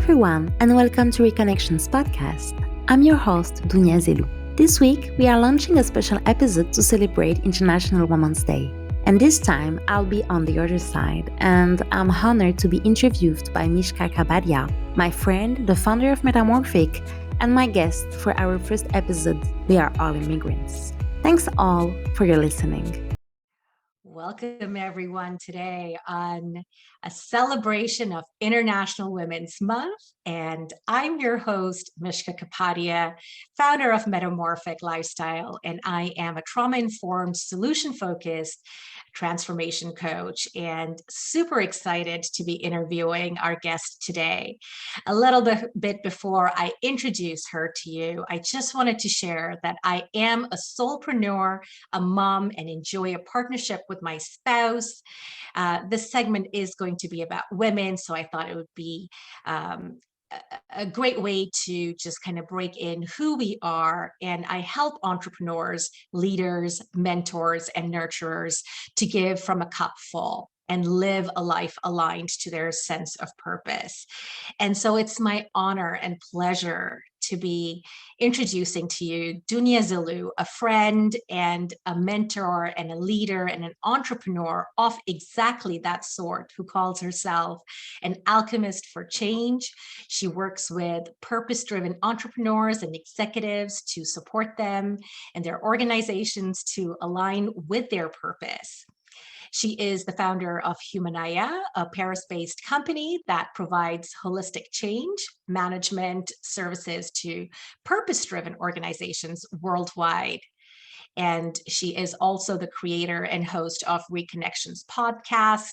everyone, and welcome to Re.connections Podcast. I'm your host, Dounia Zellou. This week, we are launching a special episode to celebrate International Women's Day. And this time, I'll be on the other side, and I'm honored to be interviewed by Mishka Kapadia, my friend, the founder of Metta.Morphic, and my guest for our first episode, We Are All Immigrants. Thanks all for your listening. Welcome everyone today on a celebration of International Women's Month. And I'm your host, Mishka Kapadia, founder of Metta.Morphic Lifestyle. And I am a trauma-informed, solution-focused transformation coach and super excited to be interviewing our guest today. A little bit before I introduce her to you, I just wanted to share that I am a soulpreneur, a mom, and enjoy a partnership with my spouse. This segment is going to be about women, so I thought it would be a great way to just kind of break in who we are. And I help entrepreneurs, leaders, mentors, and nurturers to give from a cup full and live a life aligned to their sense of purpose. And so it's my honor and pleasure to be introducing to you Dounia Zellou, a friend and a mentor and a leader and an entrepreneur of exactly that sort, who calls herself an alchemist for change. She works with purpose-driven entrepreneurs and executives to support them and their organizations to align with their purpose. She is the founder of Humanaya, a Paris-based company that provides holistic change management services to purpose-driven organizations worldwide. And she is also the creator and host of Re.connections Podcast,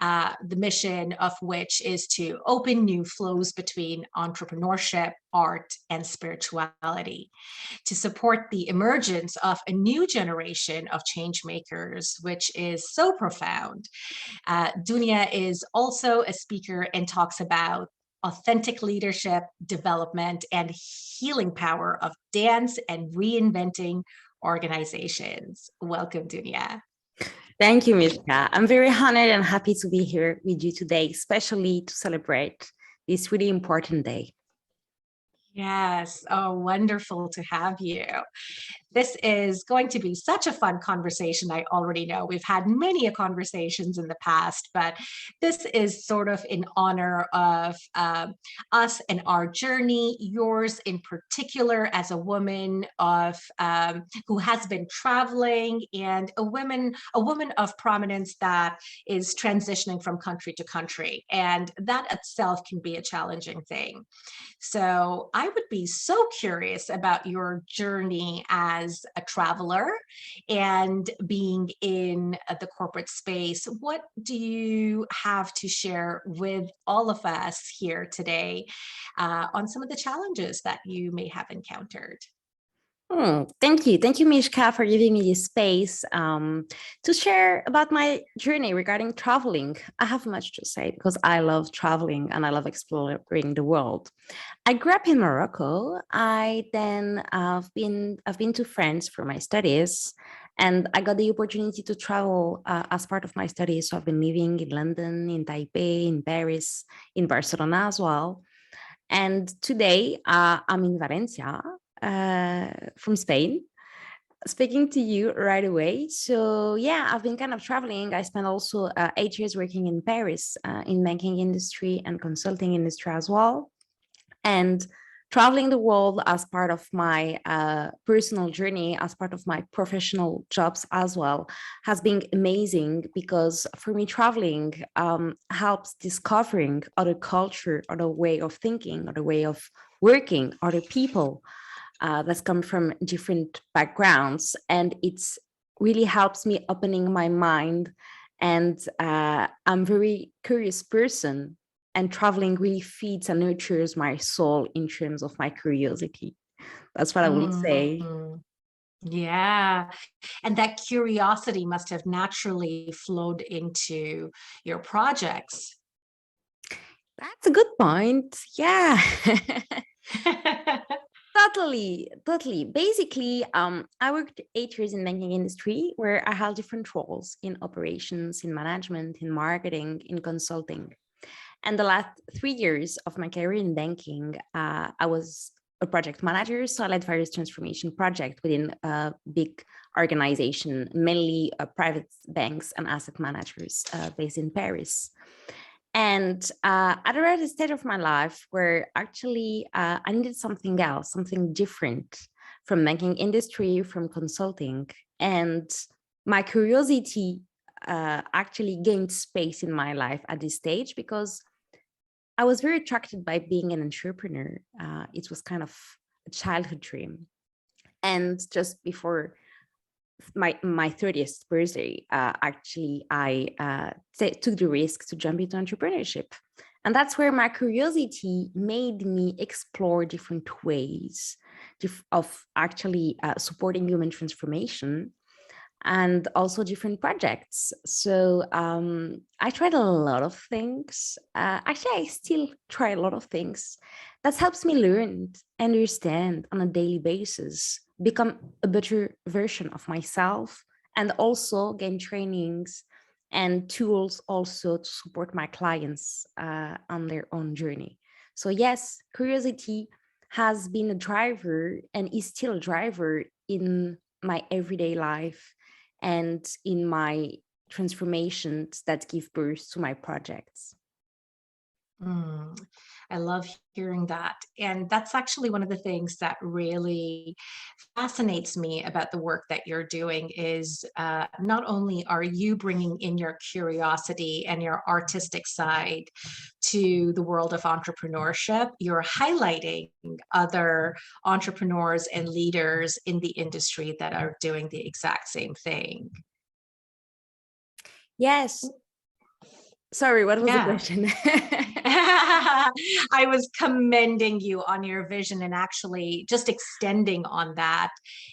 the mission of which is to open new flows between entrepreneurship, art, and spirituality, to support the emergence of a new generation of change makers, which is so profound. Dounia is also a speaker and talks about authentic leadership, development, and healing power of dance and reinventing organizations. Welcome, Dounia. Thank you, Mishka. I'm very honored and happy to be here with you today, especially to celebrate this really important day. Yes. Oh, wonderful to have you. This is going to be such a fun conversation. I already know we've had many conversations in the past, but this is sort of in honor of us and our journey, yours in particular as a woman of who has been traveling and a woman of prominence that is transitioning from country to country. And that itself can be a challenging thing. So I would be so curious about your journey as a traveler and being in the corporate space. What do you have to share with all of us here today on some of the challenges that you may have encountered? Thank you. Thank you, Mishka, for giving me this space to share about my journey regarding traveling. I have much to say because I love traveling and I love exploring the world. I grew up in Morocco. I've been to France for my studies, and I got the opportunity to travel as part of my studies. So I've been living in London, in Taipei, in Paris, in Barcelona as well. And today I'm in Valencia. From Spain, speaking to you right away. So yeah, I've been kind of traveling. I spent also 8 years working in Paris in banking industry and consulting industry as well. And traveling the world as part of my personal journey, as part of my professional jobs as well, has been amazing because for me, traveling helps discovering other culture, other way of thinking, other way of working, other people that's come from different backgrounds, and it's really helps me opening my mind. And I'm a very curious person, and traveling really feeds and nurtures my soul in terms of my curiosity. That's what I would say. Yeah. And that curiosity must have naturally flowed into your projects. That's a good point. Yeah. Totally. Basically, I worked 8 years in banking industry where I held different roles in operations, in management, in marketing, in consulting. And the last 3 years of my career in banking, I was a project manager. So I led various transformation projects within a big organization, mainly private banks and asset managers based in Paris. And at a rare stage of my life where actually I needed something else, something different from banking industry, from consulting. And my curiosity actually gained space in my life at this stage because I was very attracted by being an entrepreneur. It was kind of a childhood dream. And just before my 30th birthday, actually, I took the risk to jump into entrepreneurship. And that's where my curiosity made me explore different ways of actually supporting human transformation and also different projects. So I tried a lot of things. Actually, I still try a lot of things. That helps me learn, understand on a daily basis, become a better version of myself, and also gain trainings and tools also to support my clients on their own journey. So yes, curiosity has been a driver and is still a driver in my everyday life and in my transformations that give birth to my projects. I love hearing that. And that's actually one of the things that really fascinates me about the work that you're doing is not only are you bringing in your curiosity and your artistic side to the world of entrepreneurship, you're highlighting other entrepreneurs and leaders in the industry that are doing the exact same thing. Yes. Sorry, what was the question? I was commending you on your vision, and actually just extending on that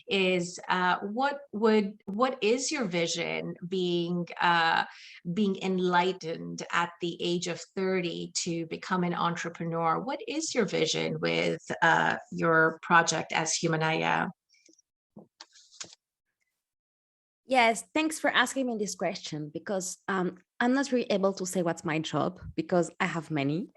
is what is your vision being enlightened at the age of 30 to become an entrepreneur? What is your vision with your project as Humanaya? Yes, thanks for asking me this question because I'm not really able to say what's my job because I have many.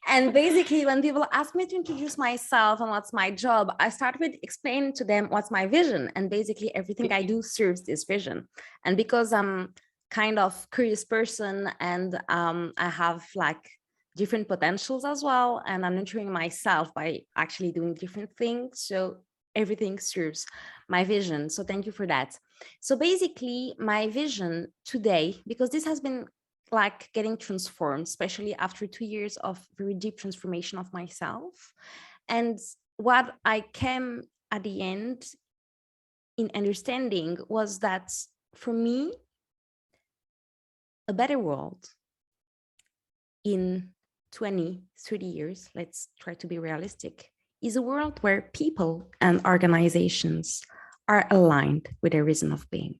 And basically, when people ask me to introduce myself and what's my job, I start with explaining to them what's my vision. And basically, everything I do serves this vision. And because I'm kind of curious person and I have like different potentials as well, and I'm nurturing myself by actually doing different things. So everything serves my vision. So thank you for that. So basically my vision today, because this has been like getting transformed, especially after 2 years of very deep transformation of myself. And what I came at the end in understanding was that for me, a better world in 20, 30 years, let's try to be realistic, is a world where people and organizations are aligned with their reason of being.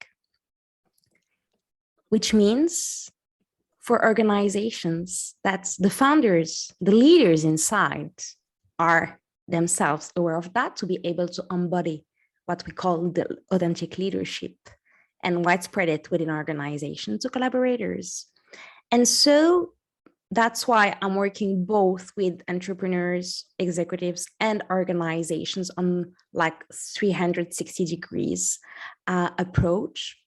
Which means for organizations that the founders, the leaders inside are themselves aware of that to be able to embody what we call the authentic leadership and widespread it within organizations to collaborators. And so that's why I'm working both with entrepreneurs, executives, and organizations on like 360 degrees approach.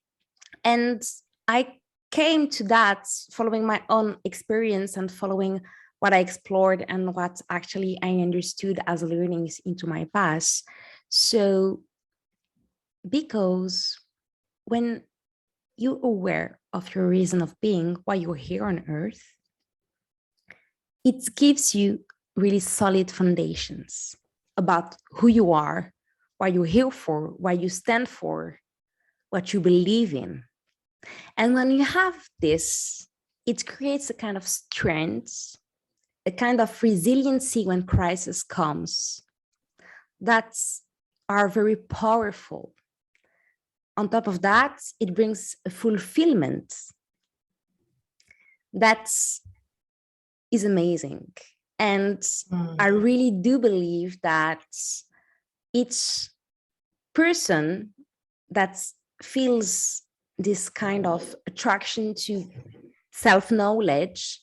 And I came to that following my own experience and following what I explored and what actually I understood as learnings into my past. So, because when you're aware of your reason of being, why you're here on earth, it gives you really solid foundations about who you are, what you're here for, what you stand for, what you believe in. And when you have this, it creates a kind of strength, a kind of resiliency when crisis comes that are very powerful. On top of that, it brings a fulfillment that is amazing. And I really do believe that each person that feels this kind of attraction to self-knowledge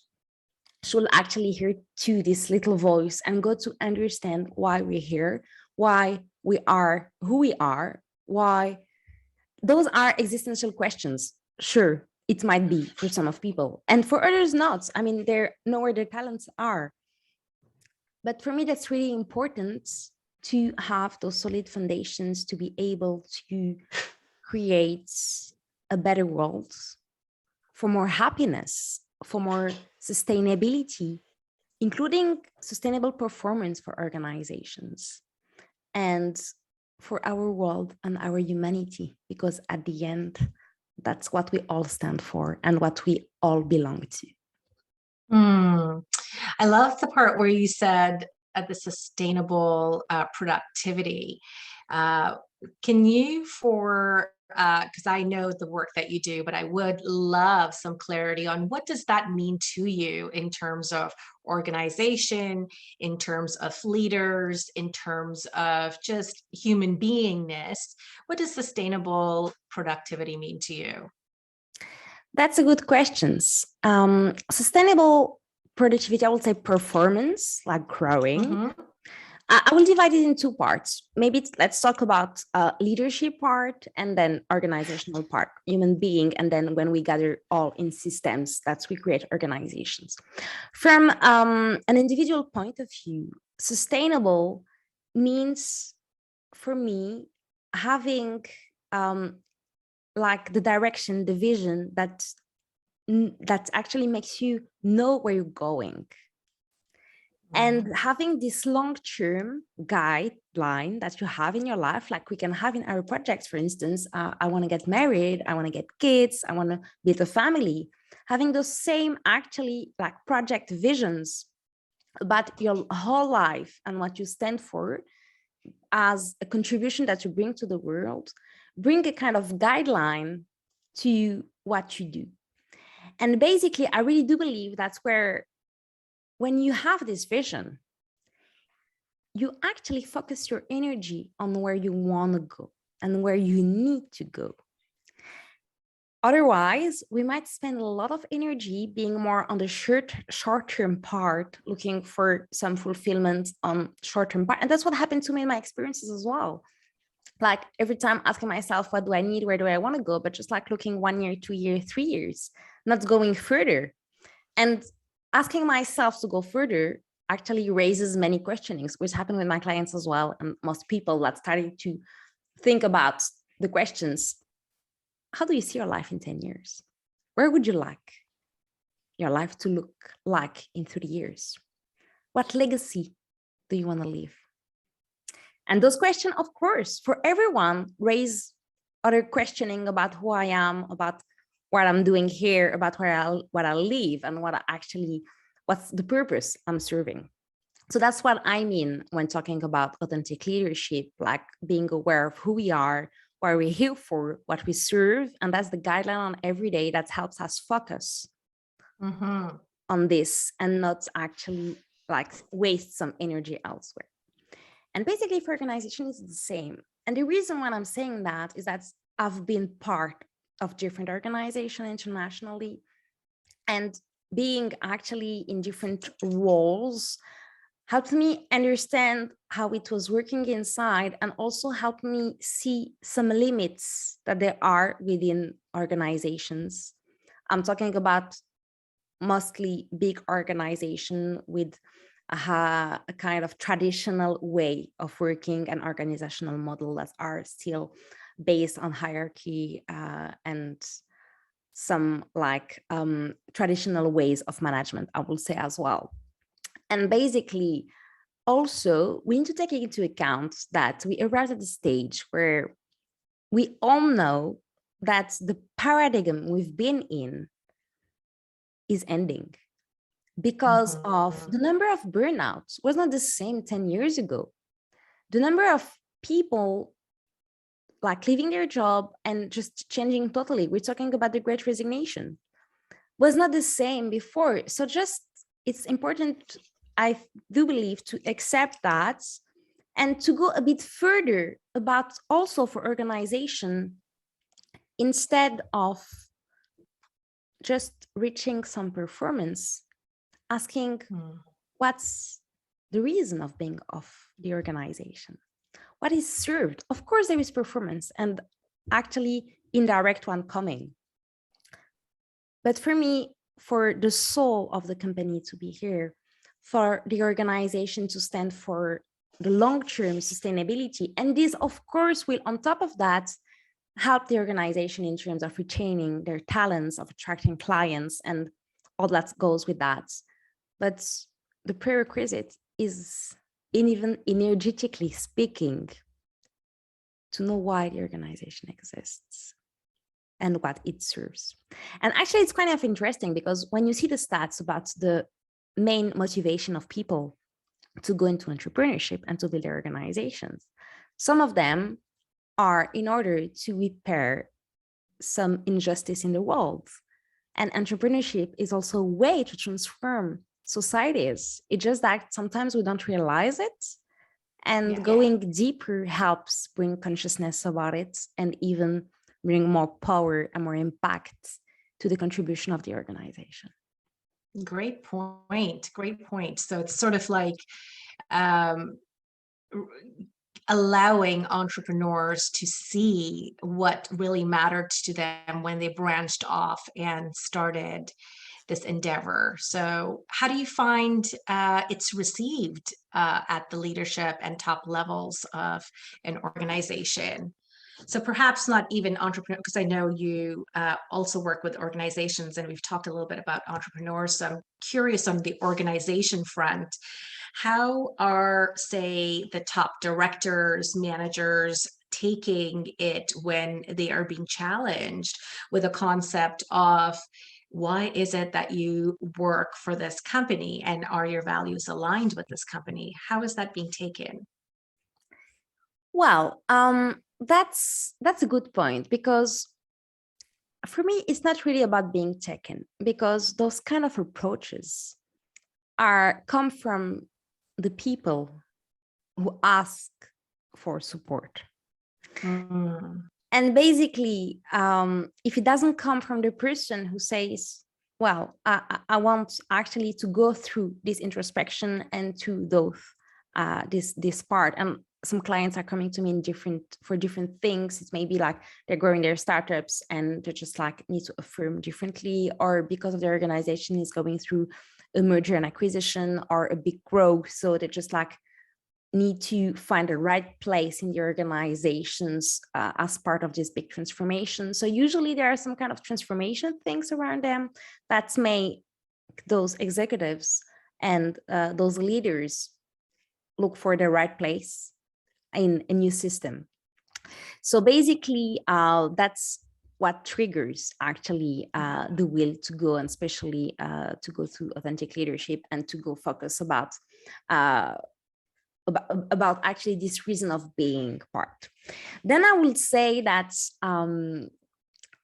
should actually hear to this little voice and go to understand why we're here, why we are who we are, why those are existential questions. Sure, it might be for some of people, and for others not. I mean, they know where their talents are. But for me, that's really important to have those solid foundations to be able to create a better world for more happiness, for more sustainability, including sustainable performance for organizations and for our world and our humanity, because at the end, that's what we all stand for and what we all belong to. I love the part where you said the sustainable productivity. Can you, because I know the work that you do, but I would love some clarity on what does that mean to you in terms of organization, in terms of leaders, in terms of just human beingness? What does sustainable productivity mean to you? That's a good question. Sustainable productivity, I would say performance, like growing. Mm-hmm. I will divide it in two parts. Maybe let's talk about leadership part and then organizational part, human being. And then when we gather all in systems, that's we create organizations. From an individual point of view, sustainable means for me having like the direction, the vision that actually makes you know where you're going. And having this long-term guideline that you have in your life, like we can have in our projects, for instance, I want to get married, I want to get kids, I want to build a family. Having those same actually like project visions about your whole life and what you stand for as a contribution that you bring to the world, bring a kind of guideline to what you do. And basically, I really do believe that's where, when you have this vision, you actually focus your energy on where you want to go and where you need to go. Otherwise, we might spend a lot of energy being more on the short-term part, looking for some fulfillment on short-term part. And that's what happened to me in my experiences as well. Like every time asking myself, what do I need? Where do I want to go? But just like looking 1 year, 2 years, 3 years, not going further. And asking myself to go further actually raises many questionings, which happen with my clients as well. And most people that started to think about the questions, how do you see your life in 10 years? Where would you like your life to look like in 30 years? What legacy do you want to leave? And those questions, of course, for everyone, raise other questioning about who I am, about what I'm doing here, about what I live, and what's the purpose I'm serving. So that's what I mean when talking about authentic leadership, like being aware of who we are, what we're here for, what we serve. And that's the guideline on every day that helps us focus on this and not actually like waste some energy elsewhere. And basically for organization, it's the same. And the reason why I'm saying that is that I've been part of different organizations internationally, and being actually in different roles helped me understand how it was working inside, and also helped me see some limits that there are within organizations. I'm talking about mostly big organization with a kind of traditional way of working and organizational model that are still based on hierarchy and some like traditional ways of management, I will say as well. And basically, also, we need to take into account that we arrived at the stage where we all know that the paradigm we've been in is ending, because of the number of burnouts was not the same 10 years ago. The number of people like leaving their job and just changing totally, we're talking about the Great Resignation, was not the same before. So just, it's important, I do believe, to accept that and to go a bit further about also for organization, instead of just reaching some performance, asking what's the reason of being of the organization, what is served. Of course, there is performance and actually indirect one coming. But for me, for the soul of the company to be here, for the organization to stand for the long-term sustainability, and this, of course, will, on top of that, help the organization in terms of retaining their talents, of attracting clients, and all that goes with that. But the prerequisite is, even energetically speaking, to know why the organization exists and what it serves. And actually, it's kind of interesting because when you see the stats about the main motivation of people to go into entrepreneurship and to build their organizations, some of them are in order to repair some injustice in the world. And entrepreneurship is also a way to transform societies. It's just that sometimes we don't realize it. And going deeper helps bring consciousness about it and even bring more power and more impact to the contribution of the organization. Great point. Great point. So it's sort of like allowing entrepreneurs to see what really mattered to them when they branched off and started this endeavor. So how do you find it's received at the leadership and top levels of an organization? So perhaps not even entrepreneur, because I know you also work with organizations and we've talked a little bit about entrepreneurs. So I'm curious on the organization front, how are, say, the top directors, managers taking it when they are being challenged with a concept of, why is it that you work for this company and are your values aligned with this company? How is that being taken? Well, that's a good point, because for me, it's not really about being taken, because those kind of approaches come from the people who ask for support. And basically, if it doesn't come from the person who says, well, I want actually to go through this introspection and to this part. And some clients are coming to me for different things. It may be like they're growing their startups and they just like need to affirm differently, or because of their organization is going through a merger and acquisition or a big growth. So they just like need to find the right place in the organizations as part of this big transformation. So usually there are some kind of transformation things around them that make those executives and those leaders look for the right place in a new system. So basically, that's what triggers actually the will to go, and especially to go through authentic leadership and to go focus about actually this reason of being part. Then I will say that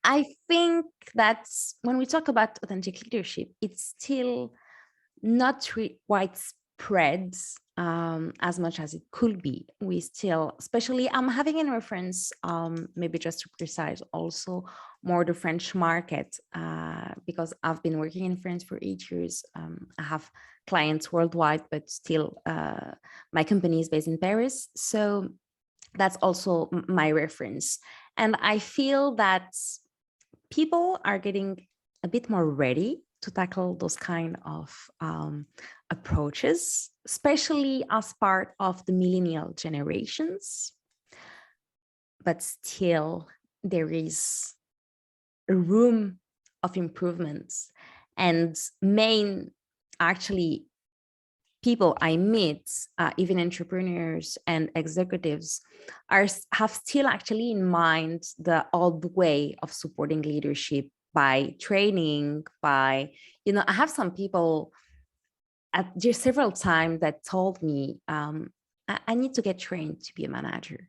I think that when we talk about authentic leadership, it's still not widespread as much as it could be. We still, especially I'm having in reference, maybe just to precise also more the French market, because I've been working in France for 8 years. I have clients worldwide, but still my company is based in Paris. So that's also my reference. And I feel that people are getting a bit more ready to tackle those kind of approaches, especially as part of the millennial generations. But still, there is a room of improvements. And main, actually, people I meet, even entrepreneurs and executives, have still actually in mind the old way of supporting leadership by training, by, I have some people just several times that told me, I need to get trained to be a manager.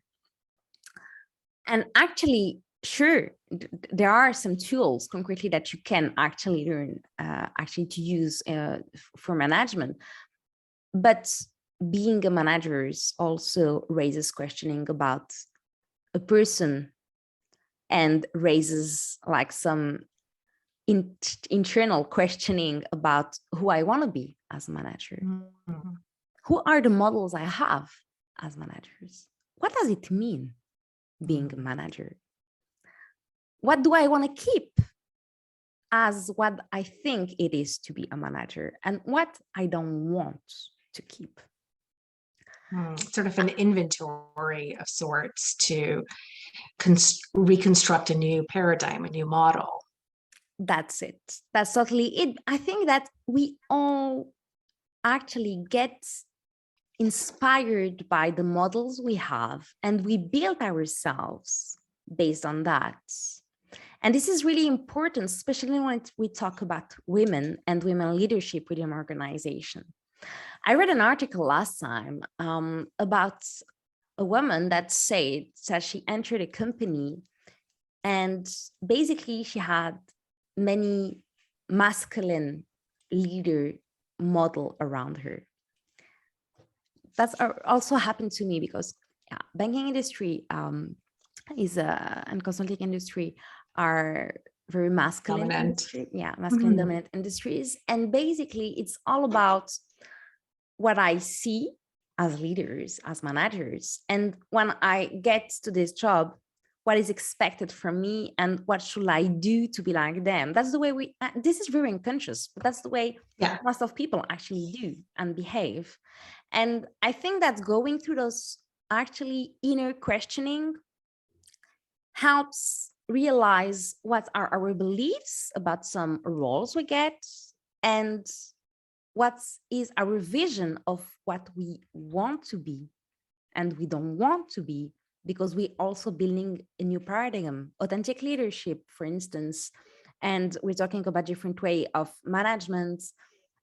And actually, sure, there are some tools concretely that you can actually learn, actually to use for management. But being a manager also raises questioning about a person and raises like some internal questioning about who I want to be as a manager. Mm-hmm. Who are the models I have as managers? What does it mean being a manager? What do I want to keep as what I think it is to be a manager, and what I don't want to keep? Sort of an inventory of sorts to reconstruct a new paradigm, a new model. That's it. That's totally it. I think that we all actually get inspired by the models we have, and we build ourselves based on that. And this is really important, especially when we talk about women and women leadership within an organization. I read an article last time about a woman that said that she entered a company and basically she had many masculine leader model around her. That's also happened to me because banking industry and consulting industry are very masculine Dominant. masculine dominant industries. And basically it's all about what I see as leaders, as managers. And when I get to this job, what is expected from me and what should I do to be like them? That's the way this is very unconscious, but that's the way most of people actually do and behave. And I think that going through those actually inner questioning helps realize what are our beliefs about some roles we get and what is our vision of what we want to be and we don't want to be, because we also building a new paradigm, authentic leadership, for instance. And we're talking about different way of management.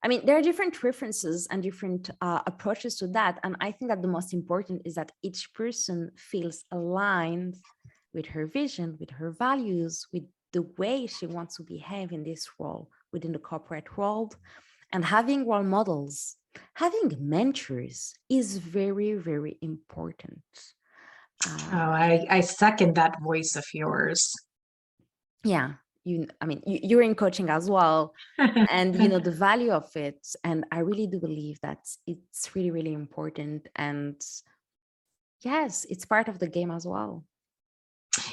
I mean, there are different references and different approaches to that. And I think that the most important is that each person feels aligned with her vision, with her values, with the way she wants to behave in this role within the corporate world. And having role models, having mentors is very, very important. I second that voice of yours. Yeah, you're in coaching as well, and you know the value of it. And I really do believe that it's really, really important. And yes, it's part of the game as well.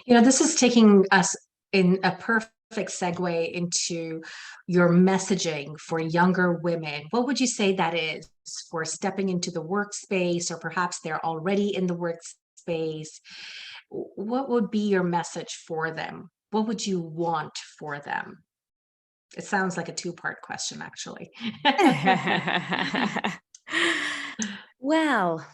This is taking us in a perfect segue into your messaging for younger women. What would you say that is for stepping into the workspace, or perhaps they're already in the workspace? What would be your message for them? What would you want for them? It sounds like a two-part question, actually. Well,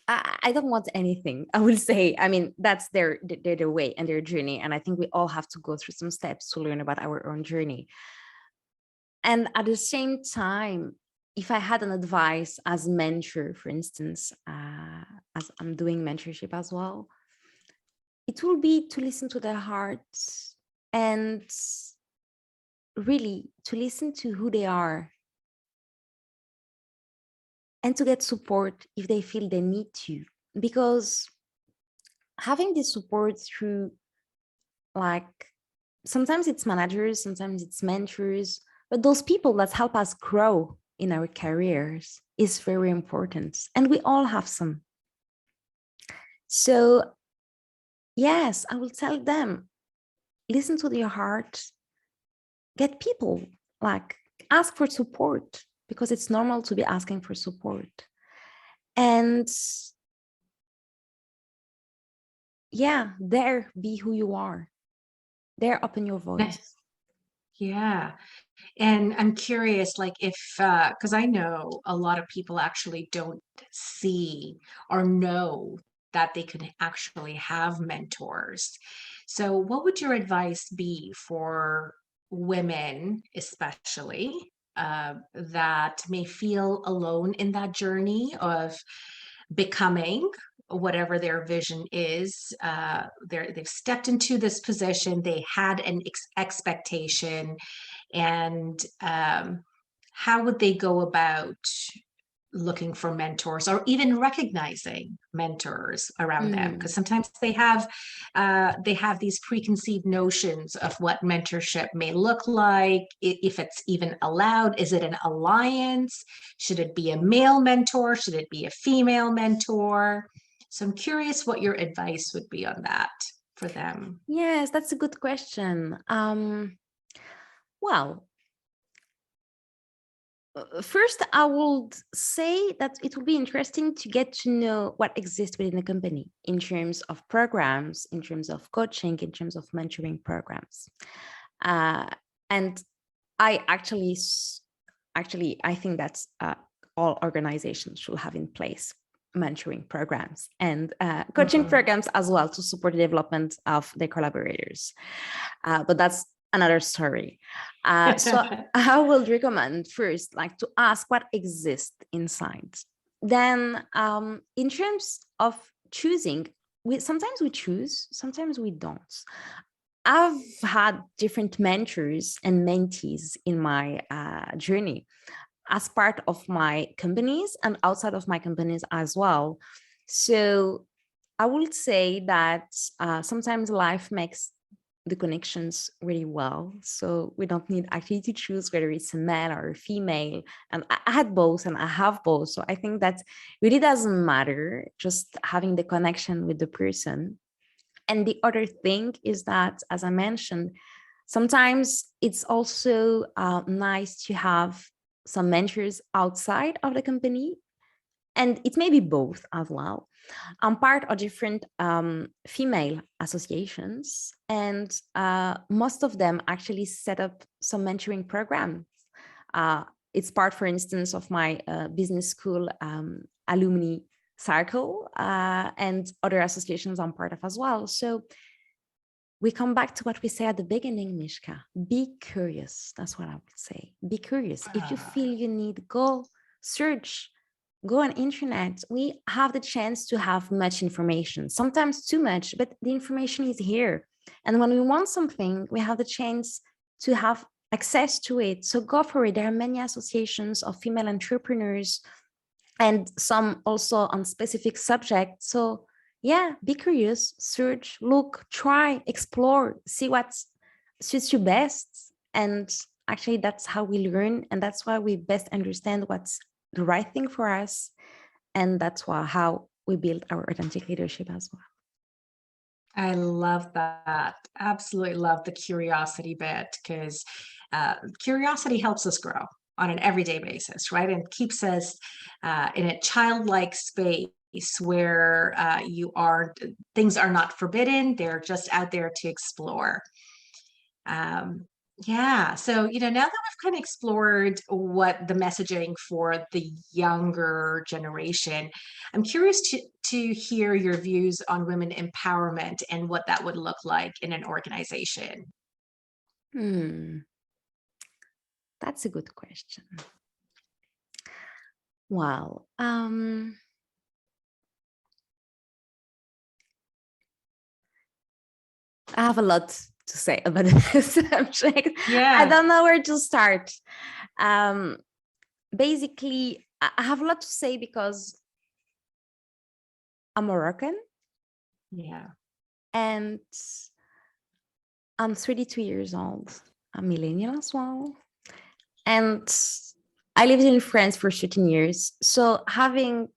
I don't want anything. I will say, I mean, that's their way and their journey. And I think we all have to go through some steps to learn about our own journey. And at the same time, if I had an advice as mentor, for instance, as I'm doing mentorship as well, it will be to listen to their hearts and really to listen to who they are and to get support if they feel they need to. Because having this support through, like, sometimes it's managers, sometimes it's mentors, but those people that help us grow in our careers is very important. And we all have some. So yes, I will tell them, listen to your heart, get people, like, ask for support, because it's normal to be asking for support. And there, be who you are. There, open your voice. Yeah. And I'm curious, like, if, because I know a lot of people actually don't see or know that they can actually have mentors. So what would your advice be for women, especially, that may feel alone in that journey of becoming whatever their vision is? They've stepped into this position, they had an expectation, and how would they go about looking for mentors or even recognizing mentors around them? Because sometimes they have these preconceived notions of what mentorship may look like, if it's even allowed. Is it an alliance? Should it be a male mentor? Should it be a female mentor? So I'm curious what your advice would be on that for them. Yes, that's a good question. Well, first, I would say that it will be interesting to get to know what exists within the company in terms of programs, in terms of coaching, in terms of mentoring programs. And I actually, I think that's all organizations should have in place mentoring programs and coaching programs as well to support the development of their collaborators. But that's another story. So I will recommend first, like, to ask what exists inside. Then in terms of choosing, sometimes we choose, sometimes we don't. I've had different mentors and mentees in my journey as part of my companies and outside of my companies as well. So I would say that sometimes life makes the connections really well. So we don't need actually to choose whether it's a male or a female. And I had both and I have both. So I think that really doesn't matter, just having the connection with the person. And the other thing is that, as I mentioned, sometimes it's also nice to have some mentors outside of the company. And it may be both as well. I'm part of different female associations, and most of them actually set up some mentoring programs. It's part, for instance, of my business school alumni circle and other associations I'm part of as well. So we come back to what we said at the beginning, Mishka. Be curious. That's what I would say. Be curious. If you feel you need, go search. Go on internet. We have the chance to have much information, sometimes too much, but the information is here. And when we want something, we have the chance to have access to it. So go for it. There are many associations of female entrepreneurs and some also on specific subjects. So yeah, be curious, search, look, try, explore, see what suits you best. And actually, that's how we learn. And that's why we best understand what's the right thing for us. And that's how we build our authentic leadership as well. I love that. Absolutely love the curiosity bit, because curiosity helps us grow on an everyday basis, right? And keeps us in a childlike space where things are not forbidden. They're just out there to explore. Yeah. So, now that we've kind of explored what the messaging for the younger generation, I'm curious to hear your views on women empowerment and what that would look like in an organization. That's a good question. Well, I have a lot to say about this subject. Yeah. I don't know where to start. Basically, I have a lot to say because I'm Moroccan. Yeah. And I'm 32 years old. I'm millennial as well. And I lived in France for 13 years. So having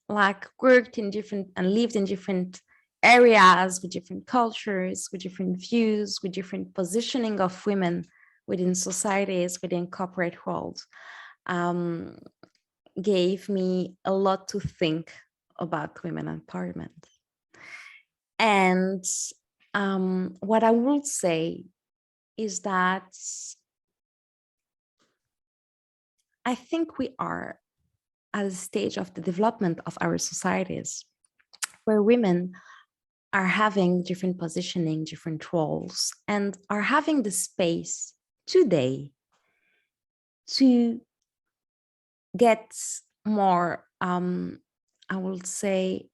worked in different and lived in different areas with different cultures, with different views, with different positioning of women within societies, within corporate worlds, gave me a lot to think about women empowerment. And what I would say is that I think we are at a stage of the development of our societies where women are having different positioning, different roles, and are having the space today to get more, I would say,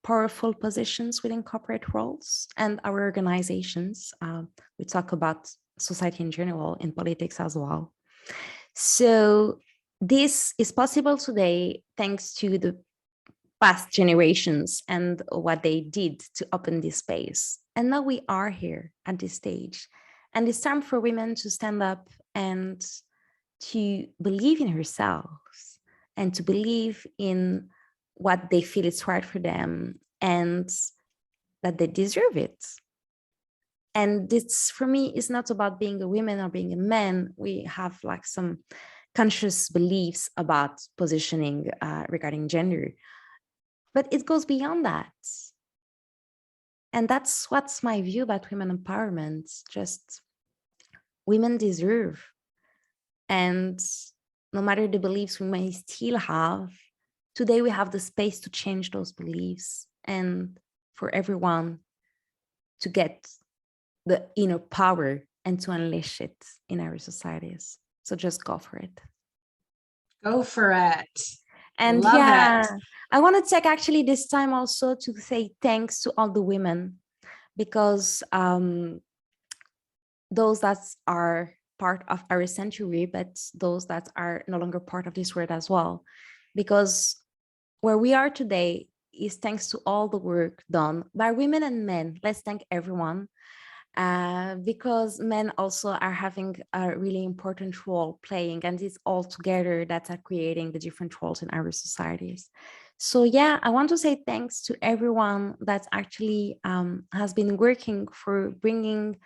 powerful positions within corporate roles and our organizations. We talk about society in general, in politics as well. So this is possible today thanks to the past generations and what they did to open this space. And now we are here at this stage. And it's time for women to stand up and to believe in herself and to believe in what they feel is right for them and that they deserve it. And this, for me, is not about being a woman or being a man. We have like some conscious beliefs about positioning regarding gender, but it goes beyond that. And that's what's my view about women empowerment. Just women deserve. And no matter the beliefs we may still have, today we have the space to change those beliefs and for everyone to get the inner power and to unleash it in our societies. So just go for it. Go for it. And love it. I want to take actually this time also to say thanks to all the women, because those that are part of our century, but those that are no longer part of this world as well. Because where we are today is thanks to all the work done by women and men. Let's thank everyone. Because men also are having a really important role playing, and it's all together that are creating the different roles in our societies. So yeah, I want to say thanks to everyone that actually has been working for bringing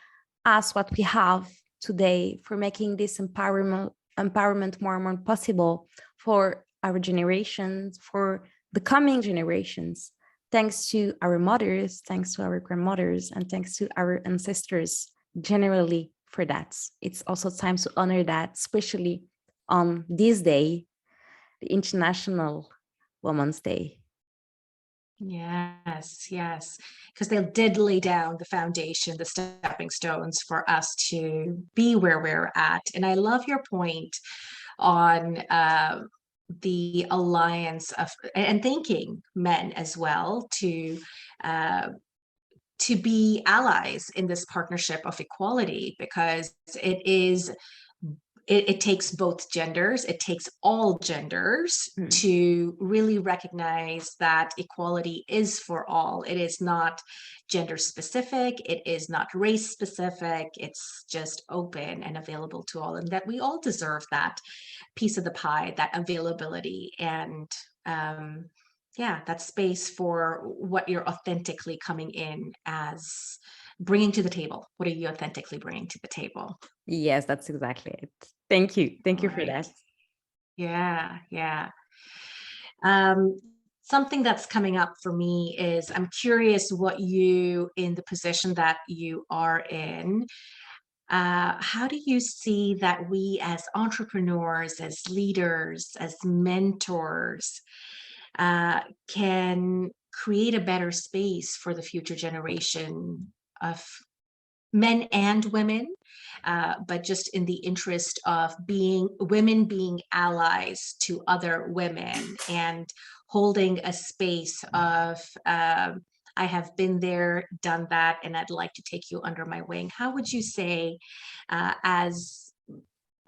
us what we have today, for making this empowerment more and more possible for our generations, for the coming generations. Thanks to our mothers, thanks to our grandmothers, and thanks to our ancestors generally for that. It's also time to honor that, especially on this day, the International Women's Day. Yes, because they did lay down the foundation, the stepping stones for us to be where we're at. And I love your point on the alliance of, and thanking men as well to be allies in this partnership of equality, because it takes both genders, it takes all genders to really recognize that equality is for all. It is not gender specific, it is not race specific, it's just open and available to all, and that we all deserve that piece of the pie, that availability, and that space for what you're authentically coming in as bringing to the table. What are you authentically bringing to the table? Yes, that's exactly it. Thank you. Thank you for that. Yeah. Something that's coming up for me is I'm curious what you, in the position that you are in, how do you see that we as entrepreneurs, as leaders, as mentors, can create a better space for the future generation of men and women, but just in the interest of women being allies to other women and holding a space of, I have been there, done that, and I'd like to take you under my wing. How would you say, as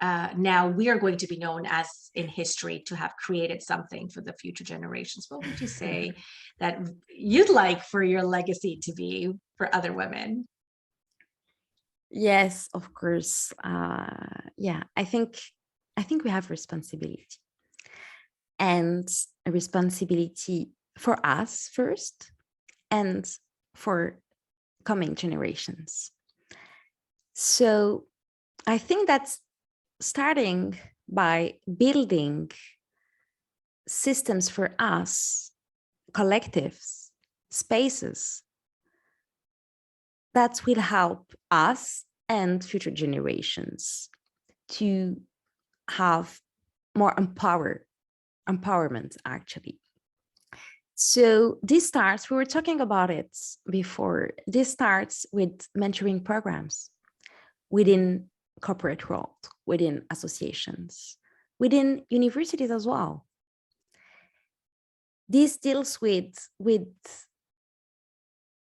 now we are going to be known as in history to have created something for the future generations, what would you say that you'd like for your legacy to be for other women? Yes, of course. I think we have responsibility, and a responsibility for us first and for coming generations. So I think that's starting by building systems for us, collectives, spaces that will help us and future generations to have more empowerment, actually. So this starts, we were talking about it before, this starts with mentoring programs within corporate world, within associations, within universities as well. This deals with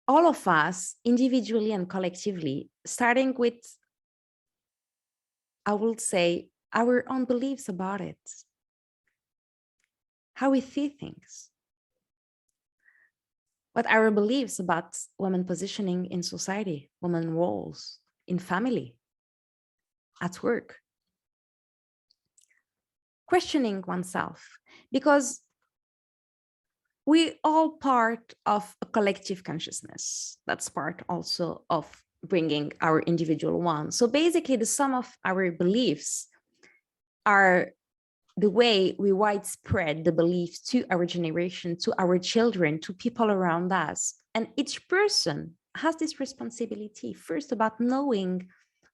all of us individually and collectively, starting with, I will say, our own beliefs about it. how we see things, what our beliefs about women positioning in society, women roles in family, at work. Questioning oneself, because we all part of a collective consciousness. That's part also of bringing our individual one. So basically the sum of our beliefs are the way we widespread the beliefs to our generation, to our children, to people around us. And each person has this responsibility first about knowing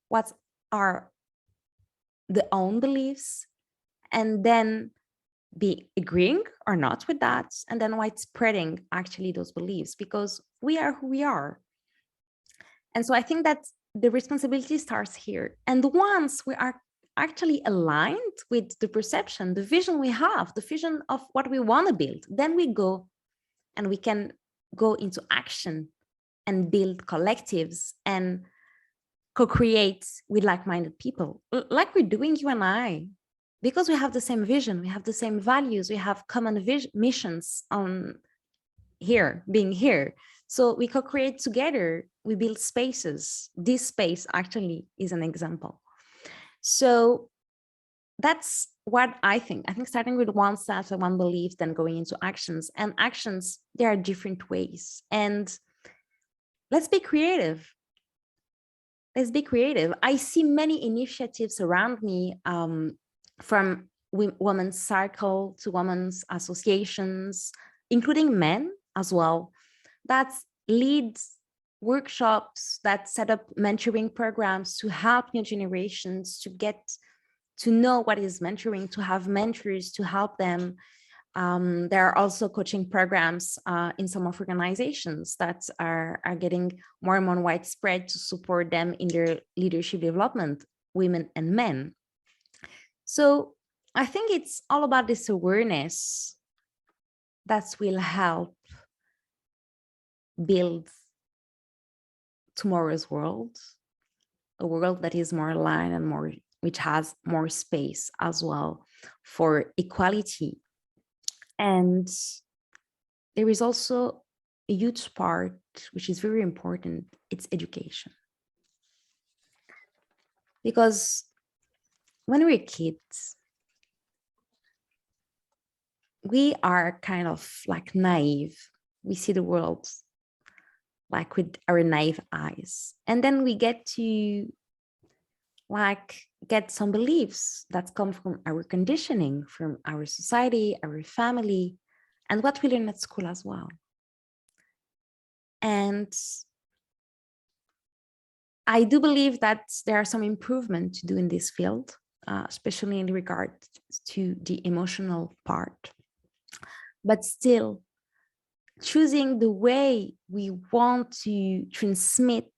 what are the own beliefs, and then be agreeing or not with that, and then widespreading actually those beliefs, because we are who we are. And so I think that the responsibility starts here. And once we are actually aligned with the perception, the vision we have, the vision of what we want to build, then we go and we can go into action and build collectives and co-create with like-minded people, like we're doing, you and I, because we have the same vision, we have the same values, we have common missions on here, being here. So we co-create together, we build spaces. This space actually is an example. So that's what I think. I think starting with one self and one belief, then going into actions. And actions, there are different ways. And let's be creative. Let's be creative. I see many initiatives around me, from women's circle to women's associations, including men as well, that lead workshops, that set up mentoring programs to help new generations to get to know what is mentoring, to have mentors to help them. There are also coaching programs in some of organizations that are getting more and more widespread to support them in their leadership development, women and men. So I think it's all about this awareness that will help build tomorrow's world, a world that is more aligned and more, which has more space as well for equality. And there is also a huge part, which is very important, it's education. Because when we're kids, we are kind of like naive. We see the world like with our naive eyes. And then we get to get some beliefs that come from our conditioning, from our society, our family, and what we learn at school as well. And I do believe that there are some improvement to do in this field, especially in regard to the emotional part. But still, choosing the way we want to transmit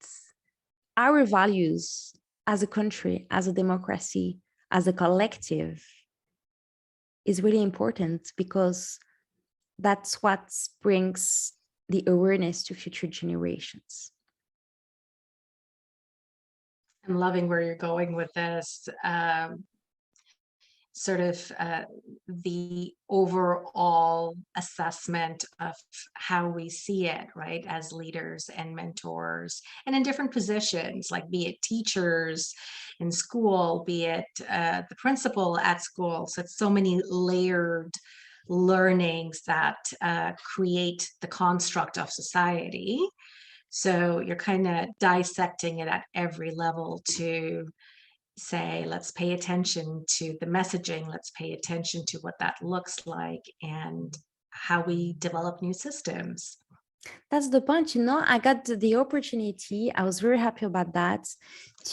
our values as a country, as a democracy, as a collective is really important, because that's what brings the awareness to future generations. I'm loving where you're going with this. The overall assessment of how we see it, right, as leaders and mentors, and in different positions, like be it teachers in school, be it the principal at school. So it's so many layered learnings that create the construct of society. So you're kind of dissecting it at every level to say, let's pay attention to the messaging, let's pay attention to what that looks like and how we develop new systems. That's the point. I got the opportunity, I was very happy about that,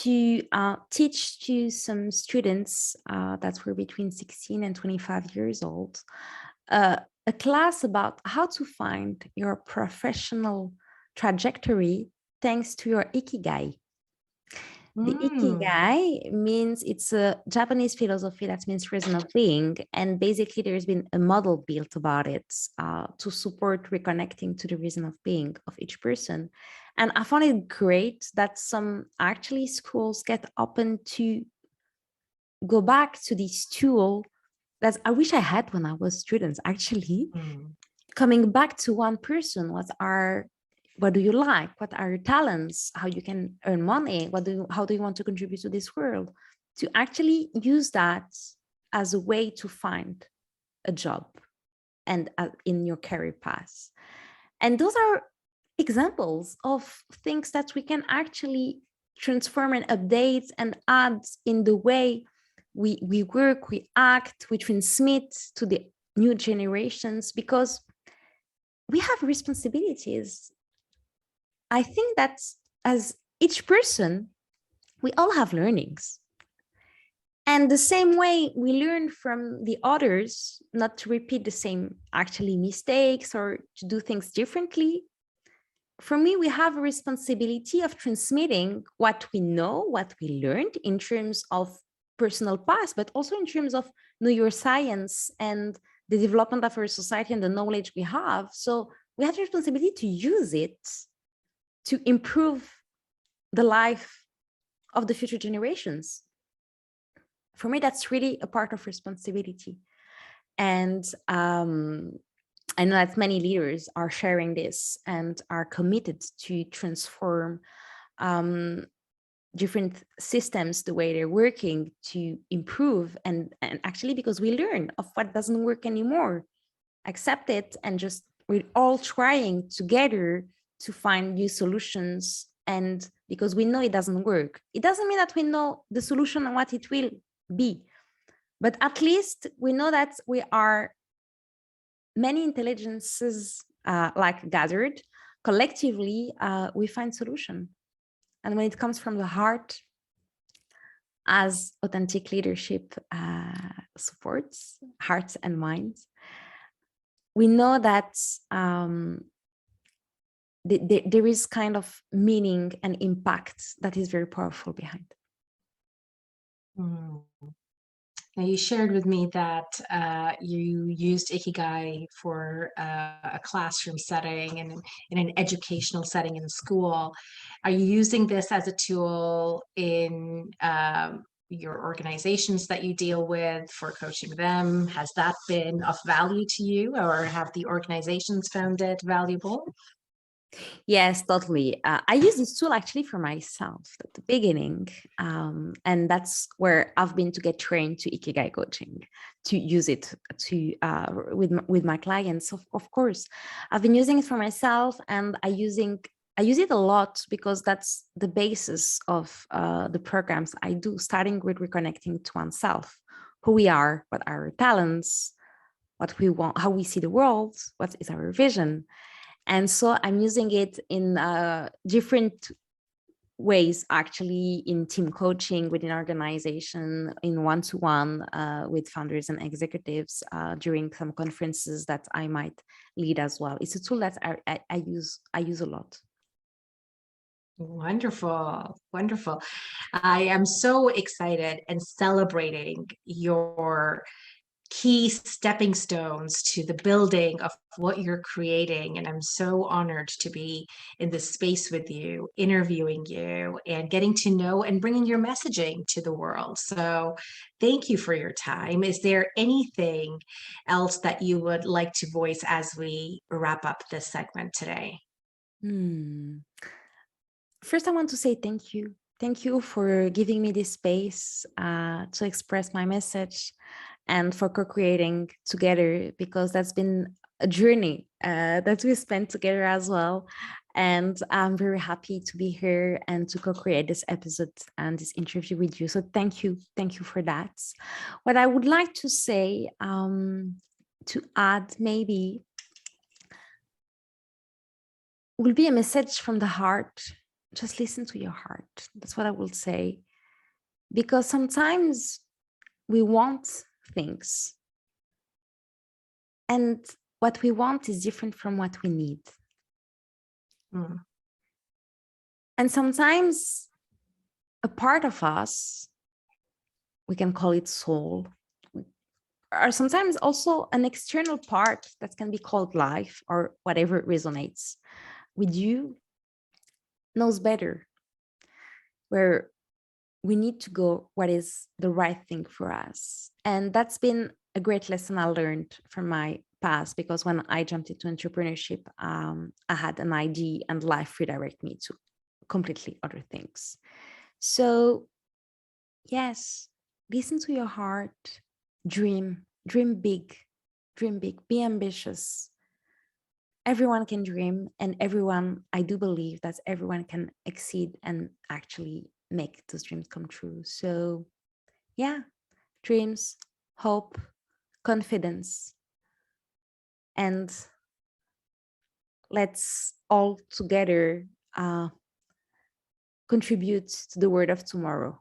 to teach to some students that were between 16 and 25 years old, a class about how to find your professional trajectory thanks to your ikigai. The ikigai means, it's a Japanese philosophy that means reason of being. And basically there's been a model built about it to support reconnecting to the reason of being of each person. And I found it great that some actually schools get open to go back to this tool that I wish I had when I was students, actually. Mm. Coming back to one person, what do you like? What are your talents? How you can earn money? How do you want to contribute to this world? To actually use that as a way to find a job and in your career path. And those are examples of things that we can actually transform and update and add in the way we work, we act, we transmit to the new generations, because we have responsibilities. I think that as each person, we all have learnings. And the same way we learn from the others, not to repeat the same actually mistakes or to do things differently. For me, we have a responsibility of transmitting what we know, what we learned in terms of personal past, but also in terms of neuroscience and the development of our society and the knowledge we have. So we have the responsibility to use it to improve the life of the future generations. For me, that's really a part of responsibility. And I know that many leaders are sharing this and are committed to transform different systems, the way they're working, to improve. And actually, because we learn of what doesn't work anymore, accept it, and just we're all trying together to find new solutions. And because we know it doesn't work, it doesn't mean that we know the solution and what it will be. But at least we know that we are many intelligences like gathered collectively, we find solution. And when it comes from the heart, as authentic leadership supports hearts and minds, we know that there is kind of meaning and impact that is very powerful behind. Mm. Now, you shared with me that you used Ikigai for a classroom setting and in an educational setting in school. Are you using this as a tool in your organizations that you deal with for coaching them? Has that been of value to you, or have the organizations found it valuable? Yes, totally. I use this tool actually for myself at the beginning. And that's where I've been to get trained to Ikigai coaching, to use it to with my clients. Of course, I've been using it for myself, and I use it a lot because that's the basis of the programs I do, starting with reconnecting to oneself, who we are, what are our talents, what we want, how we see the world, what is our vision. And so I'm using it in different ways, actually, in team coaching within organization, in one-to-one with founders and executives during some conferences that I might lead as well. It's a tool that I use a lot. Wonderful, wonderful. I am so excited and celebrating your key stepping stones to the building of what you're creating. And I'm so honored to be in this space with you, interviewing you, and getting to know and bringing your messaging to the world. So thank you for your time. Is there anything else that you would like to voice as we wrap up this segment today? First, I want to say thank you. Thank you for giving me this space to express my message and for co-creating together, because that's been a journey that we spent together as well. And I'm very happy to be here and to co-create this episode and this interview with you. So thank you. Thank you for that. What I would like to say, to add maybe, will be a message from the heart. Just listen to your heart. That's what I will say. Because sometimes we want things, and what we want is different from what we need. And sometimes a part of us, we can call it soul, or sometimes also an external part that can be called life or whatever resonates with you, knows better where we need to go, what is the right thing for us. And that's been a great lesson I learned from my past, because when I jumped into entrepreneurship, I had an idea and life redirect me to completely other things. So yes, listen to your heart, dream big, be ambitious. Everyone can dream, and I do believe that everyone can exceed and actually make those dreams come true. So yeah, dreams, hope, confidence, and let's all together contribute to the world of tomorrow.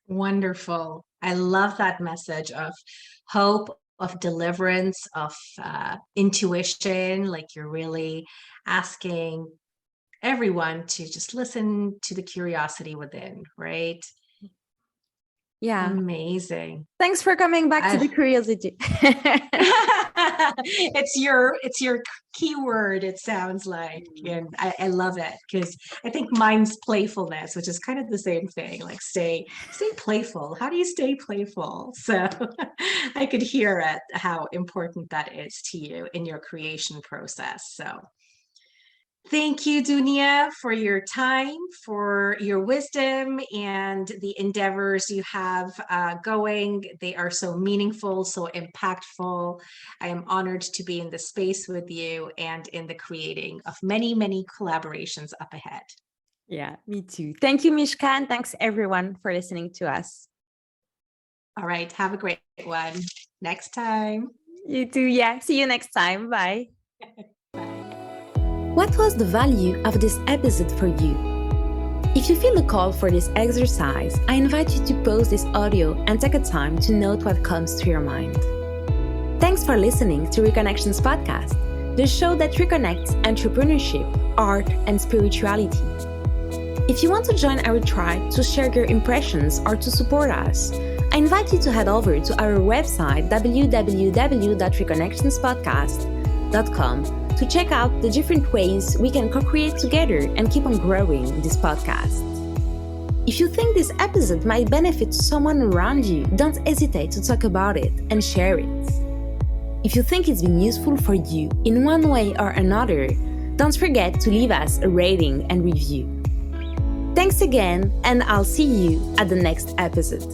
Wonderful. I love that message of hope, of deliverance, of intuition. Like you're really asking everyone to just listen to the curiosity within, right? Yeah. Amazing. Thanks for coming back to the curiosity. It's your keyword, it sounds like. And I love it, because I think mine's playfulness, which is kind of the same thing. Like stay playful. How do you stay playful? So I could hear it, how important that is to you in your creation process. So thank you, Dounia, for your time, for your wisdom, and the endeavors you have going. They are so meaningful, so impactful. I am honored to be in the space with you and in the creating of many, many collaborations up ahead. Yeah, me too. Thank you, Mishka, and thanks everyone for listening to us. All right, have a great one. Next time. You too. Yeah, see you next time. Bye. What was the value of this episode for you? If you feel a call for this exercise, I invite you to pause this audio and take a time to note what comes to your mind. Thanks for listening to Re.connections Podcast, the show that reconnects entrepreneurship, art, and spirituality. If you want to join our tribe to share your impressions or to support us, I invite you to head over to our website www.reconnectionspodcast.com to check out the different ways we can co-create together and keep on growing this podcast. If you think this episode might benefit someone around you, don't hesitate to talk about it and share it. If you think it's been useful for you in one way or another, don't forget to leave us a rating and review. Thanks again, and I'll see you at the next episode.